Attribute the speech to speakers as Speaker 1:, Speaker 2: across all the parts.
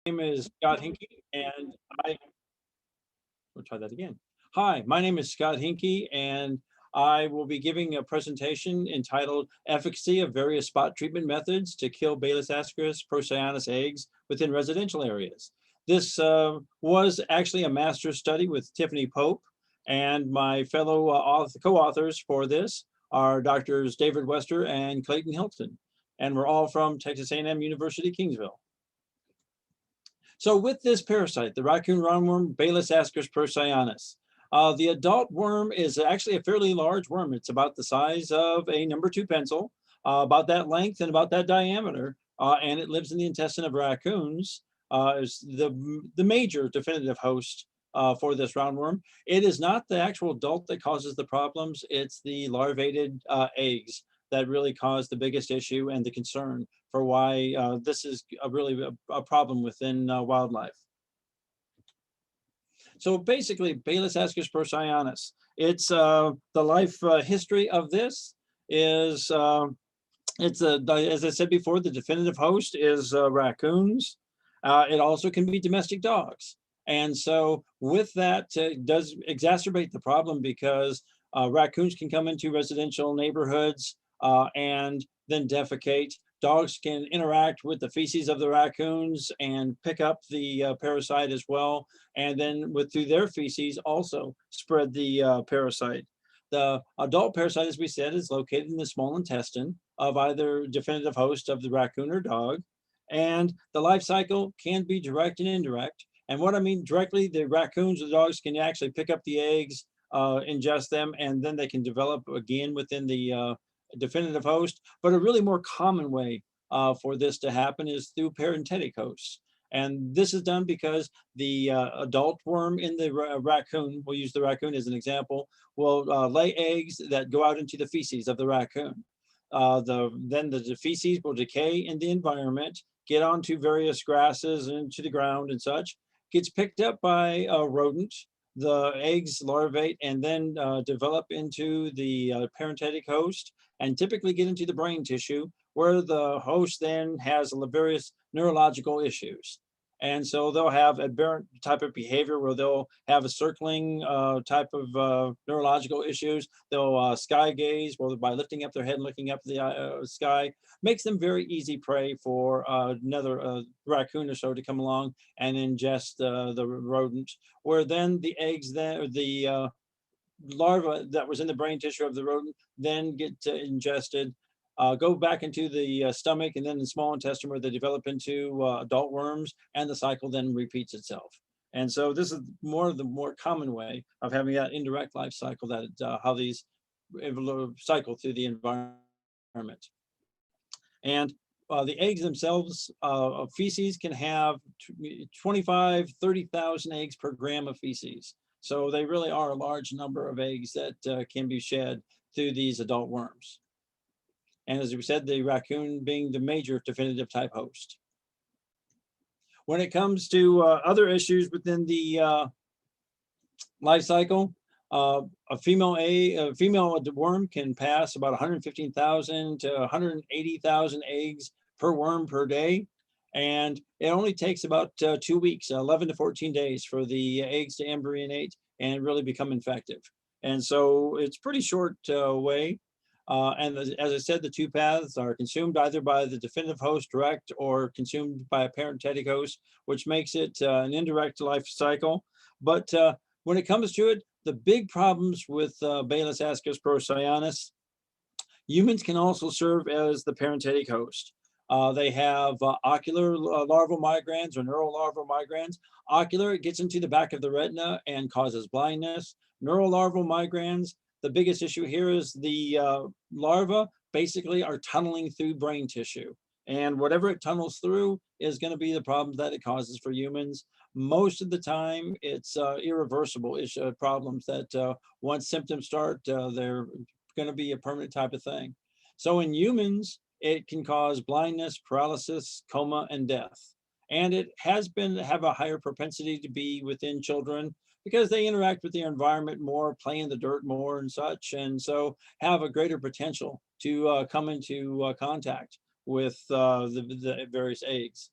Speaker 1: name is Scott Henke, and I we'll try that again. Hi, my name is Scott Henke, and I will be giving a presentation entitled Efficacy of Various Spot Treatment Methods to Kill Baylisascaris procyonis eggs within Residential Areas. This was actually a master's study with Tiffany Pope, and my fellow co-authors for this are Doctors David Wester and Clayton Hilton, and we're all from Texas A&M University-Kingsville. So with this parasite, the raccoon roundworm Baylisascaris procyonis, the adult worm is actually a fairly large worm. It's about the size of a #2 pencil, about that length and about that diameter, and it lives in the intestine of raccoons. Is the major definitive host for this roundworm. It is not the actual adult that causes the problems. It's the larvated eggs that really cause the biggest issue and the concern for why this is really a problem within wildlife. So basically, Baylisascaris procyonis, it's the life history of this is, as I said before, the definitive host is raccoons. It also can be domestic dogs. And so with that, it does exacerbate the problem because raccoons can come into residential neighborhoods and then defecate. Dogs can interact with the feces of the raccoons and pick up the parasite as well, and then through their feces also spread the parasite. The adult parasite, as we said, is located in the small intestine of either definitive host of the raccoon or dog, and the life cycle can be direct and indirect. And what I mean directly, the raccoons or the dogs can actually pick up the eggs, ingest them, and then they can develop again within the definitive host. But a really more common way for this to happen is through parenthetic hosts. And this is done because the adult worm in the raccoon, we'll use the raccoon as an example, will lay eggs that go out into the feces of the raccoon. Then the feces will decay in the environment, get onto various grasses and into the ground and such, gets picked up by a rodent. The eggs larvate and then develop into the parenthetic host and typically get into the brain tissue where the host then has various neurological issues. And so they'll have aberrant type of behavior where they'll have a circling type of neurological issues. They'll sky gaze, well, by lifting up their head and looking up the sky, makes them very easy prey for another raccoon or so to come along and ingest the rodent, where then the eggs, the larva that was in the brain tissue of the rodent then get ingested, go back into the stomach and then the small intestine where they develop into adult worms, and the cycle then repeats itself. And so this is the more common way of having that indirect life cycle, that how these cycle through the environment. And the eggs themselves of feces can have 25, 30,000 eggs per gram of feces. So they really are a large number of eggs that can be shed through these adult worms. And as we said, the raccoon being the major definitive type host. When it comes to other issues within the life cycle, a female worm can pass about 115,000 to 180,000 eggs per worm per day. And it only takes about 2 weeks, 11 to 14 days for the eggs to embryonate and really become infective. And so it's pretty short way. And as I said, the two paths are consumed either by the definitive host direct or consumed by a parenthetic host, which makes it an indirect life cycle. But when it comes to it, the big problems with Baylisascaris procyonis, humans can also serve as the parenthetic host. They have ocular larval migrans or neural larval migrans. Ocular, it gets into the back of the retina and causes blindness. Neural larval migrans, the biggest issue here is the larvae basically are tunneling through brain tissue. And whatever it tunnels through is going to be the problem that it causes for humans. Most of the time, it's irreversible problems that once symptoms start, they're going to be a permanent type of thing. So in humans, it can cause blindness, paralysis, coma, and death. And it has been have a higher propensity to be within children because they interact with their environment more, play in the dirt more and such, and so have a greater potential to come into contact with the various eggs.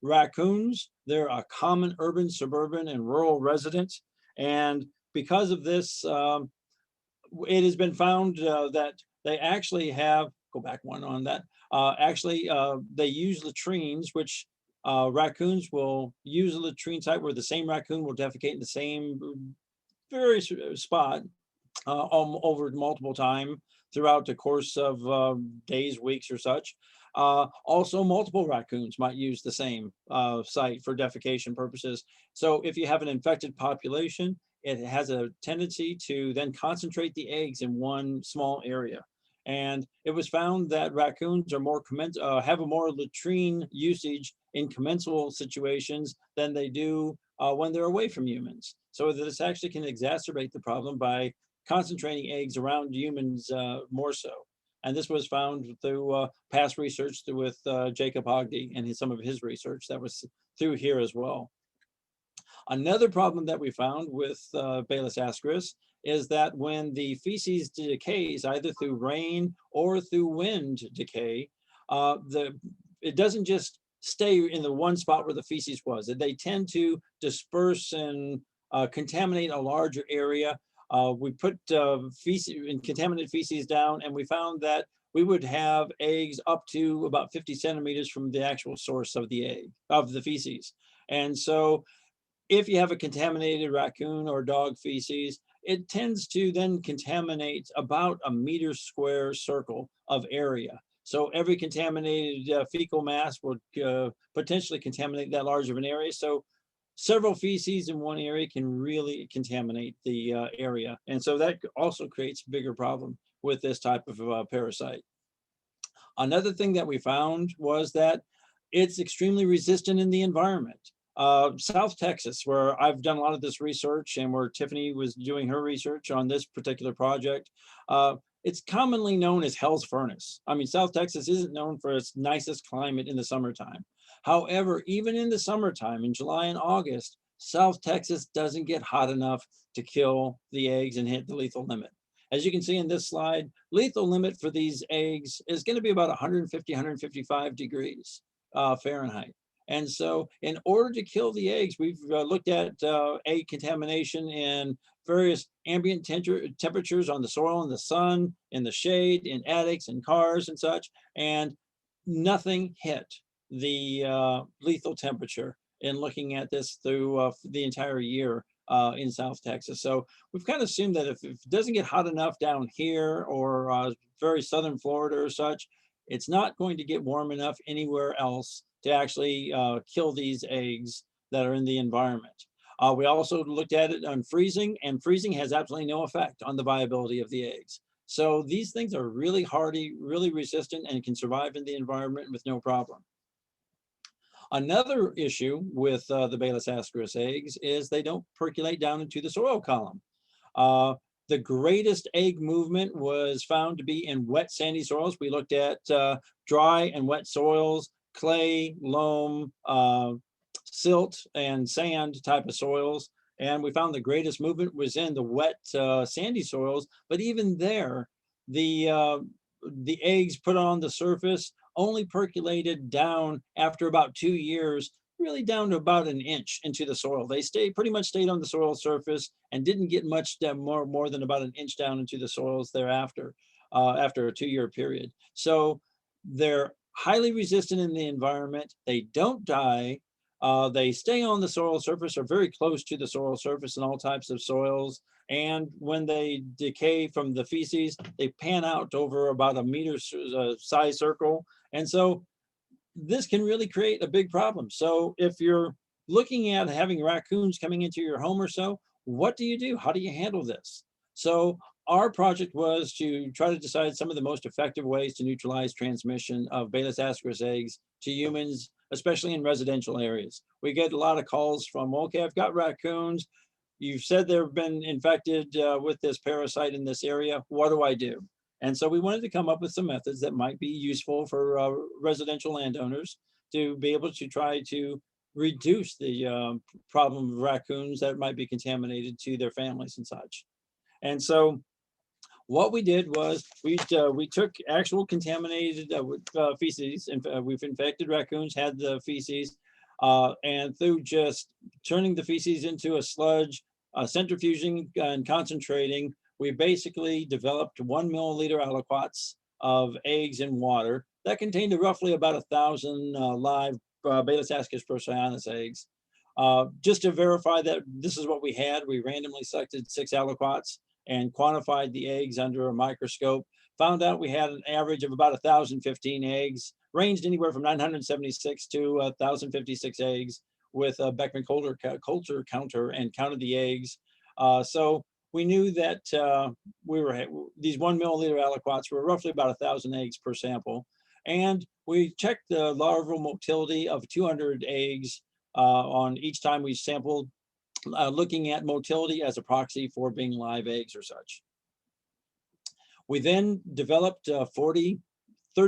Speaker 1: Raccoons, they're a common urban, suburban, and rural resident. And because of this, it has been found that they actually have, go back one on that, they use latrines, which raccoons will use a latrine site where the same raccoon will defecate in the same very spot over multiple time throughout the course of days, weeks, or such. Also, multiple raccoons might use the same site for defecation purposes. So if you have an infected population, it has a tendency to then concentrate the eggs in one small area. And it was found that raccoons are more have a more latrine usage in commensal situations than they do when they're away from humans. So this actually can exacerbate the problem by concentrating eggs around humans more so. And this was found through past research with Jacob Hogdy and some of his research that was through here as well. Another problem that we found with Baylisascaris is that when the feces decays, either through rain or through wind decay, it doesn't just stay in the one spot where the feces was. They tend to disperse and contaminate a larger area. We put feces and contaminated feces down, and we found that we would have eggs up to about 50 centimeters from the actual source of the egg, of the feces. And so if you have a contaminated raccoon or dog feces, it tends to then contaminate about a meter square circle of area. So every contaminated fecal mass would potentially contaminate that large of an area. So several feces in one area can really contaminate the area. And so that also creates a bigger problem with this type of parasite. Another thing that we found was that it's extremely resistant in the environment. South Texas, where I've done a lot of this research and where Tiffany was doing her research on this particular project, it's commonly known as Hell's Furnace. I mean, South Texas isn't known for its nicest climate in the summertime. However, even in the summertime, in July and August, South Texas doesn't get hot enough to kill the eggs and hit the lethal limit. As you can see in this slide, lethal limit for these eggs is going to be about 150, 155 degrees Fahrenheit. And so in order to kill the eggs, we've looked at egg contamination in various ambient temperatures on the soil, in the sun, in the shade, in attics, in cars and such, and nothing hit the lethal temperature in looking at this through the entire year in South Texas. So we've kind of assumed that if it doesn't get hot enough down here or very southern Florida or such, it's not going to get warm enough anywhere else to actually kill these eggs that are in the environment. We also looked at it on freezing, and freezing has absolutely no effect on the viability of the eggs. So these things are really hardy, really resistant, and can survive in the environment with no problem. Another issue with the Baylisascaris eggs is they don't percolate down into the soil column. The greatest egg movement was found to be in wet sandy soils. We looked at dry and wet soils, clay, loam, silt, and sand type of soils. And we found the greatest movement was in the wet sandy soils. But even there, the eggs put on the surface only percolated down after about 2 years, really down to about an inch into the soil. They pretty much stayed on the soil surface and didn't get much more than about an inch down into the soils thereafter, after a 2-year period. So they're highly resistant in the environment. They don't die. They stay on the soil surface or very close to the soil surface in all types of soils. And when they decay from the feces, they pan out over about a meter size circle. And so this can really create a big problem. So if you're looking at having raccoons coming into your home or so, what do you do? How do you handle this? So our project was to try to decide some of the most effective ways to neutralize transmission of Baylisascaris eggs to humans, especially in residential areas. We get a lot of calls from, okay, I've got raccoons. You've said they've been infected with this parasite in this area. What do I do? And so we wanted to come up with some methods that might be useful for residential landowners to be able to try to reduce the problem of raccoons that might be contaminated to their families and such. And so What we did was we took actual contaminated feces, and we've infected raccoons, had the feces, and through just turning the feces into a sludge, centrifuging and concentrating, we basically developed 1 milliliter aliquots of eggs in water that contained roughly about 1,000 live Baylisascaris procyonis eggs. Just to verify that this is what we had, we randomly selected 6 aliquots and quantified the eggs under a microscope. Found out we had an average of about 1,015 eggs, ranged anywhere from 976 to 1,056 eggs with a Beckman culture counter, and counted the eggs. So we knew that these 1 milliliter aliquots were roughly about 1,000 eggs per sample. And we checked the larval motility of 200 eggs on each time we sampled, looking at motility as a proxy for being live eggs or such. We then developed 30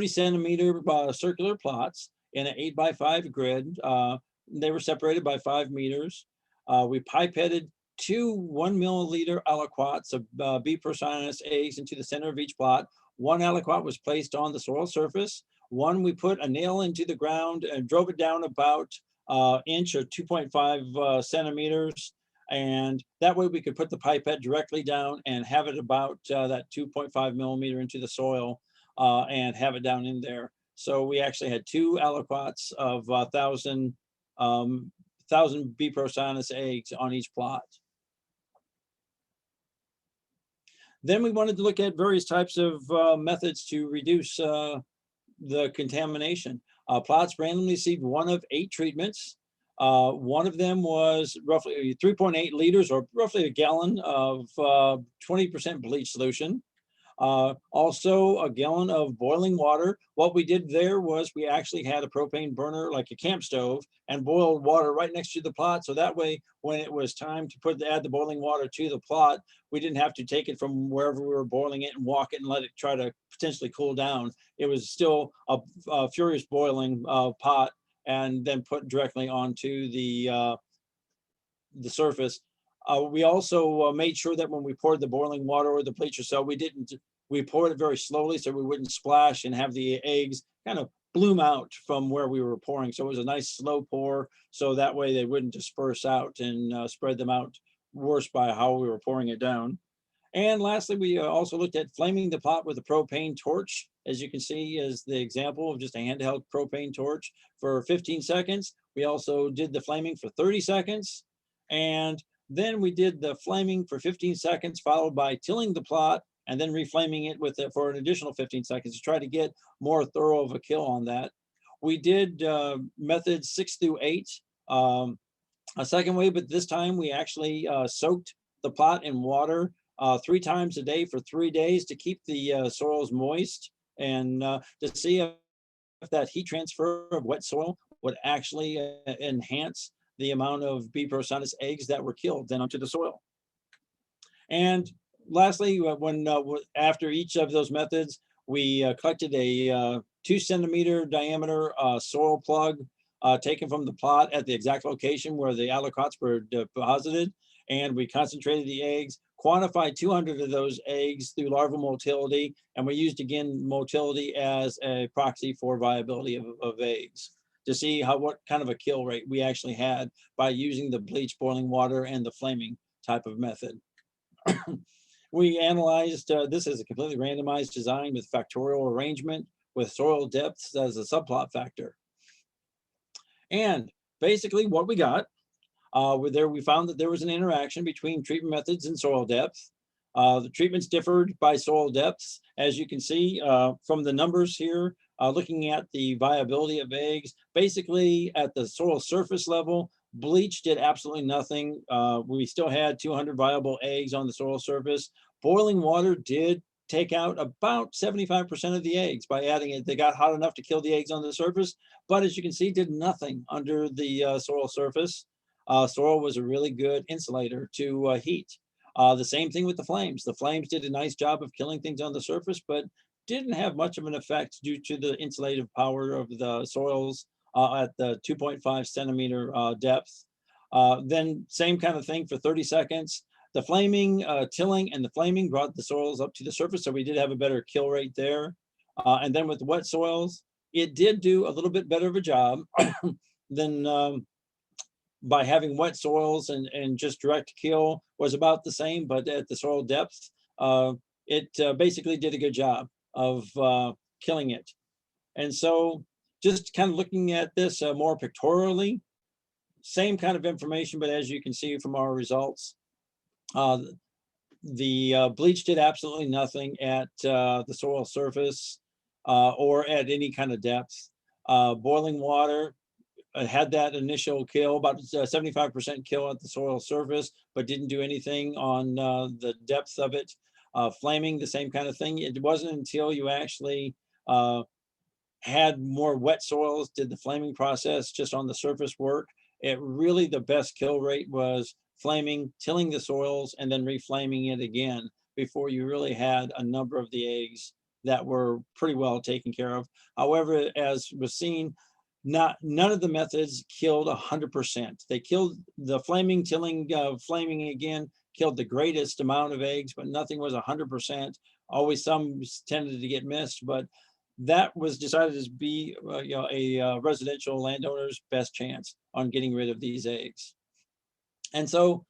Speaker 1: centimeter circular plots in an 8x5 grid. They were separated by 5 meters. We pipetted 2 1 milliliter aliquots of B. procyonis eggs into the center of each plot. 1 aliquot was placed on the soil surface. 1, we put a nail into the ground and drove it down about inch or 2.5 centimeters. And that way we could put the pipette directly down and have it about that 2.5 millimeter into the soil and have it down in there. So we actually had 2 aliquots of 1,000 B. procyonis eggs on each plot. Then we wanted to look at various types of methods to reduce the contamination. Plots randomly received 1 of 8 treatments. One of them was roughly 3.8 liters, or roughly a gallon of 20% bleach solution. Also a gallon of boiling water. What we did there was we actually had a propane burner, like a camp stove, and boiled water right next to the plot. So that way, when it was time to add the boiling water to the plot, we didn't have to take it from wherever we were boiling it and walk it and let it try to potentially cool down. It was still a furious boiling pot, and then put directly onto the surface. We also made sure that when we poured the boiling water or the bleach or so, we poured it very slowly so we wouldn't splash and have the eggs kind of bloom out from where we were pouring. So it was a nice slow pour, so that way they wouldn't disperse out and spread them out worse by how we were pouring it down. And lastly, we also looked at flaming the pot with a propane torch. As you can see, is the example of just a handheld propane torch for 15 seconds. We also did the flaming for 30 seconds. And then we did the flaming for 15 seconds, followed by tilling the plot and then reflaming it for an additional 15 seconds to try to get more thorough of a kill on that. We did methods 6 through 8 a second way, but this time we actually soaked the plot in water 3 times a day for 3 days to keep the soils moist, and to see if that heat transfer of wet soil would actually enhance the amount of B. procyonis eggs that were killed then onto the soil. And lastly, after each of those methods, we collected a 2 centimeter diameter soil plug taken from the plot at the exact location where the aliquots were deposited, and we concentrated the eggs, quantified 200 of those eggs through larval motility, and we used again motility as a proxy for viability of eggs to see what kind of a kill rate we actually had by using the bleach, boiling water, and the flaming type of method. We analyzed this as a completely randomized design with factorial arrangement with soil depths as a subplot factor. And basically what we got, we found that there was an interaction between treatment methods and soil depth. The treatments differed by soil depths. As you can see from the numbers here, looking at the viability of eggs, basically at the soil surface level, bleach did absolutely nothing. We still had 200 viable eggs on the soil surface. Boiling water did take out about 75% of the eggs by adding it. They got hot enough to kill the eggs on the surface, but as you can see, did nothing under the soil surface. Soil was a really good insulator to heat. The same thing with the flames. The flames did a nice job of killing things on the surface, but didn't have much of an effect due to the insulative power of the soils at the 2.5 centimeter depth. Then same kind of thing for 30 seconds. the flaming, tilling and the flaming brought the soils up to the surface. So we did have a better kill rate there. And then with the wet soils, it did do a little bit better of a job than by having wet soils, and just direct kill was about the same, but at the soil depth, it basically did a good job of killing it. And so just kind of looking at this more pictorially, same kind of information, but as you can see from our results, the bleach did absolutely nothing at the soil surface or at any kind of depth. Boiling water had that initial kill, about 75% kill at the soil surface, but didn't do anything on the depth of it. Flaming, the same kind of thing. It wasn't until you actually had more wet soils, did the flaming process just on the surface work. It really, the best kill rate was flaming, tilling the soils, and then reflaming it again before you really had a number of the eggs that were pretty well taken care of. However, as was seen, none of the methods killed 100%. They killed the flaming, tilling, flaming again, killed the greatest amount of eggs, but nothing was 100%. Always some tended to get missed, but that was decided to be a residential landowner's best chance on getting rid of these eggs. And so,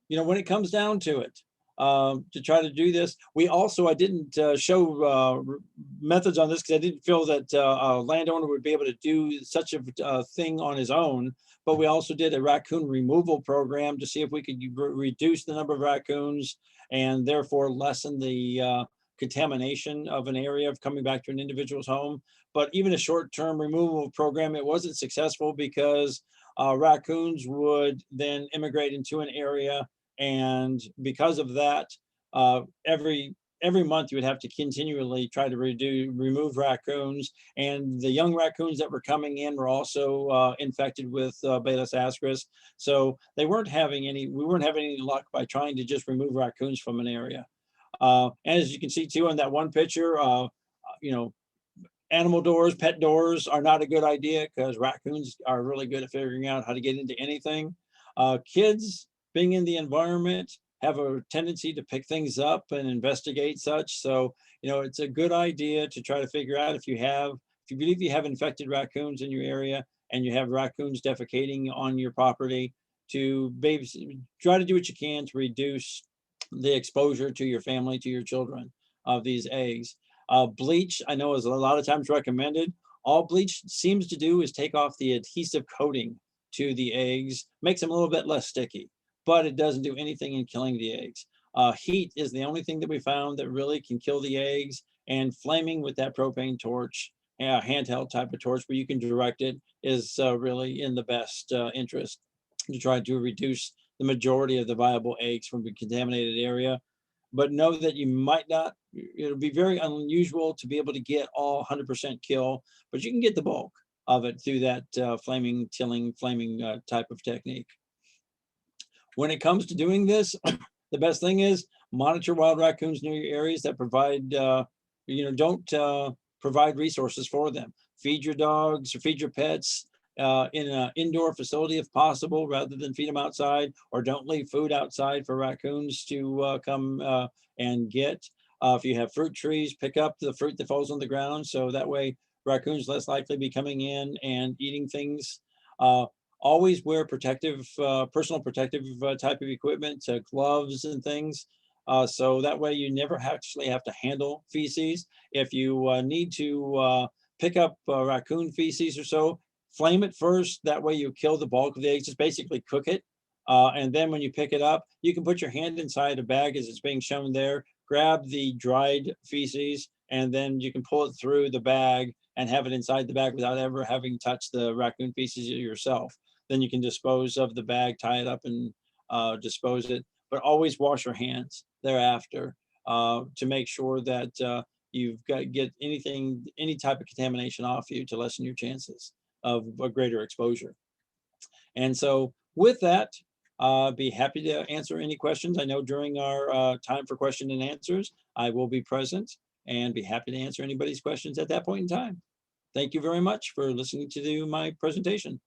Speaker 1: when it comes down to it, to try to do this, we also, I didn't show methods on this because I didn't feel that a landowner would be able to do such a thing on his own, but we also did a raccoon removal program to see if we could reduce the number of raccoons and therefore lessen the contamination of an area of coming back to an individual's home. But even a short-term removal program, it wasn't successful because raccoons would then immigrate into an area, and because of that, every month you would have to continually try to remove raccoons, and the young raccoons that were coming in were also infected with Baylisascaris. So we weren't having any luck by trying to just remove raccoons from an area. As you can see too on that one picture, animal doors, pet doors are not a good idea because raccoons are really good at figuring out how to get into anything. Kids being in the environment have a tendency to pick things up and investigate such. So, it's a good idea to try to figure out if you believe you have infected raccoons in your area and you have raccoons defecating on your property, to try to do what you can to reduce the exposure to your family, to your children of these eggs. Bleach, I know, is a lot of times recommended. All bleach seems to do is take off the adhesive coating to the eggs, makes them a little bit less sticky, but it doesn't do anything in killing the eggs. Heat is the only thing that we found that really can kill the eggs, and flaming with that propane torch, handheld type of torch where you can direct it, is really in the best interest to try to reduce the majority of the viable eggs from the contaminated area. But know that you might not, it'll be very unusual to be able to get all 100% kill, but you can get the bulk of it through that flaming, tilling, flaming type of technique. When it comes to doing this, the best thing is monitor wild raccoons near your areas that provide, don't provide resources for them. Feed your dogs or feed your pets in an indoor facility if possible, rather than feed them outside, or don't leave food outside for raccoons to come and get. If you have fruit trees, pick up the fruit that falls on the ground, so that way raccoons less likely be coming in and eating things. Always wear protective, personal protective type of equipment, gloves and things, so that way you never actually have to handle feces. If you need to pick up raccoon feces or so, flame it first. That way you kill the bulk of the eggs. Just basically cook it. And then when you pick it up, you can put your hand inside a bag as it's being shown there, grab the dried feces, and then you can pull it through the bag and have it inside the bag without ever having touched the raccoon feces yourself. Then you can dispose of the bag, tie it up, and dispose it. But always wash your hands thereafter to make sure that you've get any type of contamination off you to lessen your chances of a greater exposure. And so with that, be happy to answer any questions. I know during our time for question and answers, I will be present and be happy to answer anybody's questions at that point in time. Thank you very much for listening to my presentation.